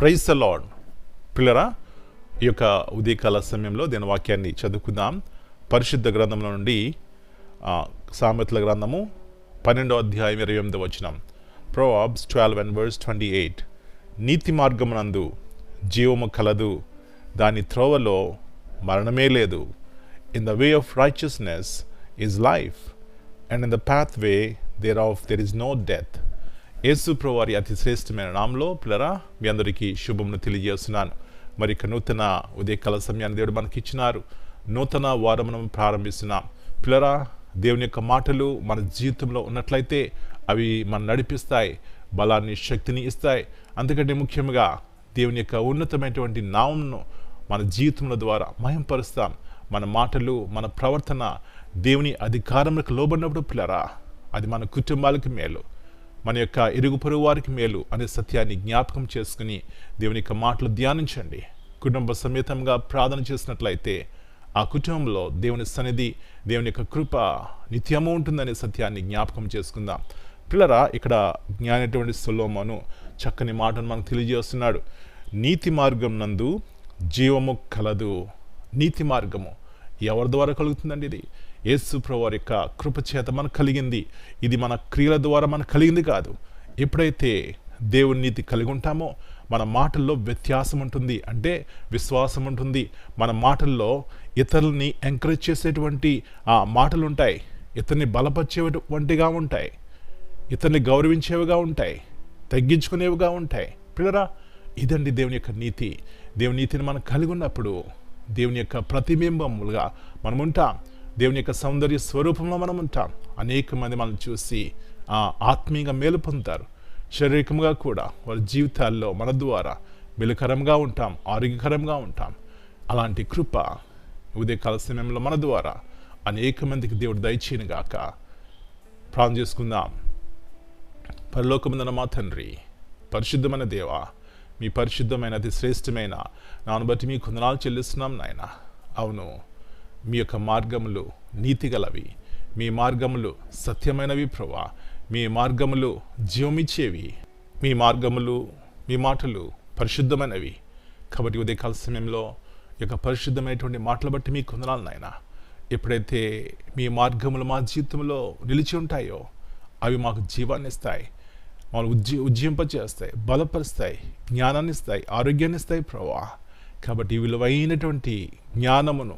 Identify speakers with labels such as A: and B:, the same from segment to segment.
A: Praise the lord. పిల్లరా, ఈ యొక్క ఉదయకాల సమయంలో దీని వాక్యాన్ని చదువుకుందాం. పరిశుద్ధ గ్రంథంలో నుండి సామెతల గ్రంథము 12వ అధ్యాయం 28వ వచనం. Proverbs 12 and verse 28. నీతి మార్గమునందు జీవము కలదు, దాని త్రోవలో మరణమే లేదు. In the way of righteousness is life, and in the pathway there there is no death. యేసు ప్రభువు వారి అతి శ్రేష్టమైన నామంలో పిల్లరా మీ అందరికీ శుభమును తెలియజేస్తున్నాను. మరి ఇక నూతన ఉదయకాల సమయాన్ని దేవుడు మనకి ఇచ్చినారు. నూతన వారమును ప్రారంభిస్తున్నాం. పిల్లరా, దేవుని యొక్క మాటలు మన జీవితంలో ఉన్నట్లయితే అవి మనం నడిపిస్తాయి, బలాన్ని, శక్తిని ఇస్తాయి. అంతకంటే ముఖ్యంగా దేవుని యొక్క ఉన్నతమైనటువంటి నామంను మన జీవితంలో ద్వారా మహింపరుస్తాం. మన మాటలు, మన ప్రవర్తన దేవుని అధికారములకు లోబడినప్పుడు పిల్లరా, అది మన కుటుంబాలకు మేలు, మన యొక్క ఇరుగు పొరుగు వారికి మేలు అనే సత్యాన్ని జ్ఞాపకం చేసుకుని దేవుని యొక్క మాటలు ధ్యానించండి. కుటుంబ సమేతంగా ప్రార్థన చేసినట్లయితే ఆ కుటుంబంలో దేవుని సన్నిధి, దేవుని యొక్క కృప నిత్యము ఉంటుందనే సత్యాన్ని జ్ఞాపకం చేసుకుందాం. పిల్లరా, ఇక్కడ జ్ఞానటువంటి సొలొమోను చక్కని మాటను మనకు తెలియజేస్తున్నాడు. నీతి మార్గం నందు జీవము కలదు. నీతి మార్గము ఎవరి ద్వారా కలుగుతుందండి? ఇది యేసు ప్రభువారి యొక్క కృప చేత మనకు కలిగింది. ఇది మన క్రియల ద్వారా మనకు కలిగింది కాదు. ఎప్పుడైతే దేవుని నీతి కలిగి ఉంటామో మన మాటల్లో వ్యత్యాసం ఉంటుంది, అంటే విశ్వాసం ఉంటుంది. మన మాటల్లో ఇతరులని ఎంకరేజ్ చేసేటువంటి ఆ మాటలు ఉంటాయి, ఇతరుని బలపరిచేటువంటిగా ఉంటాయి, ఇతరుని గౌరవించేవిగా ఉంటాయి, తగ్గించుకునేవిగా ఉంటాయి. పిల్లరా, ఇదండి దేవుని యొక్క నీతి. దేవుని నీతిని మనం కలిగి ఉన్నప్పుడు దేవుని యొక్క ప్రతిబింబములుగా మనం ఉంటాం. దేవుని యొక్క సౌందర్య స్వరూపంలో మనం ఉంటాం. అనేక మంది మనం చూసి ఆత్మీయంగా మేలు పొందుతారు. శారీరకంగా కూడా వారి జీవితాల్లో మన ద్వారా వెలుకరంగా ఉంటాం, ఆరోగ్యకరంగా ఉంటాం. అలాంటి కృప ఉదయకాల సమయంలో మన ద్వారా అనేక మందికి దేవుడు దయచేయను గాక. ప్రార్థన చేసుకుందాం. పరలోకమందున్న మా తండ్రి, పరిశుద్ధమైన దేవా, మీ పరిశుద్ధమైన అతి శ్రేష్టమైన నాను బట్టి మీ వందనాలు చెల్లిస్తున్నాం నాయన. అవును, మీ యొక్క మార్గములు నీతిగలవి, మీ మార్గములు సత్యమైనవి ప్రభువా, మీ మార్గములు జీవమిచ్చేవి, మీ మార్గములు, మీ మాటలు పరిశుద్ధమైనవి. కాబట్టి ఉదయకాల సమయంలో ఈ యొక్క పరిశుద్ధమైనటువంటి మాటలు బట్టి మీ వందనాలు నాయన. ఎప్పుడైతే మీ మార్గములు మా జీవితంలో నిలిచి ఉంటాయో అవి మాకు జీవాన్ని ఇస్తాయి, మమ్మల్ని ఉజ్జింపచేస్తాయి, బలపరుస్తాయి, జ్ఞానాన్ని ఇస్తాయి, ఆరోగ్యాన్ని ఇస్తాయి ప్రభువా. కాబట్టి విలువైనటువంటి జ్ఞానమును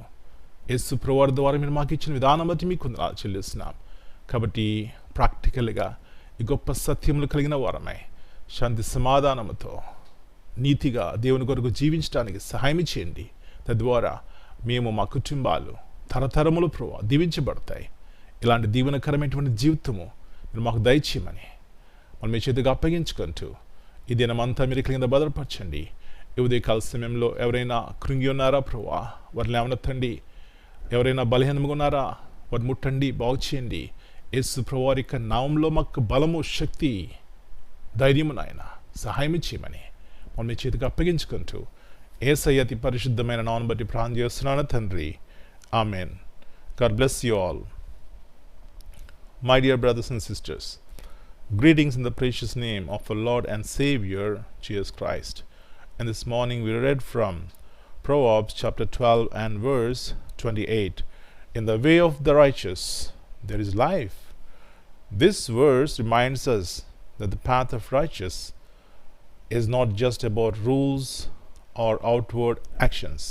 A: యేసు ప్రభువారి ద్వారా మీరు మాకు ఇచ్చిన విధానం బట్టి మీకు వందనాలు చెల్లిస్తున్నాం. కాబట్టి ప్రాక్టికల్గా ఈ గొప్ప సత్యములు కలిగిన వారమై శాంతి సమాధానముతో నీతిగా దేవుని కొరకు జీవించడానికి సహాయం చేయండి. తద్వారా మేము, మా కుటుంబాలు తరతరములు ప్రభువా దీవించబడతాయి. ఇలాంటి దీవెనకరమైనటువంటి జీవితము మీరు మాకు దయచేయమని మనం మీ చేతిగా అప్పగించుకుంటూ ఈ దినమంతా మీరు కలిగిన భద్రపరచండి. ఈ ఉదయకాల సమయంలో ఎవరైనా కృంగి ఉన్నారా ప్రభువా, వారిని లేవనెత్తండి. ఎవరైనా బలహీనంగా ఉన్నారా, వారు ముట్టండి, బాగు చేయండి. యేసు ప్రభువారి యొక్క నామంలో మాకు బలము, శక్తి, ధైర్యము నాయన సహాయం చేయమని మనం మీ చేతికి అప్పగించుకుంటూ యేసయ్య అతి పరిశుద్ధమైన నామమును బట్టి ప్రార్థన చేస్తున్నాను తండ్రి. Amen. God bless you all. My dear brothers and sisters, greetings in the precious name of our Lord and Savior Jesus Christ. And this morning we read from Proverbs chapter 12 and verse 28. In the way of the righteous there is life. This verse reminds us that the path of righteous is not just about rules or outward actions.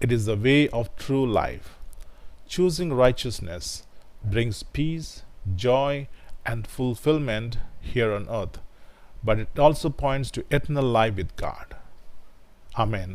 A: It is the way of true life. Choosing righteousness brings peace, joy, and fulfillment here on earth, but it also points to eternal life with God. Amen.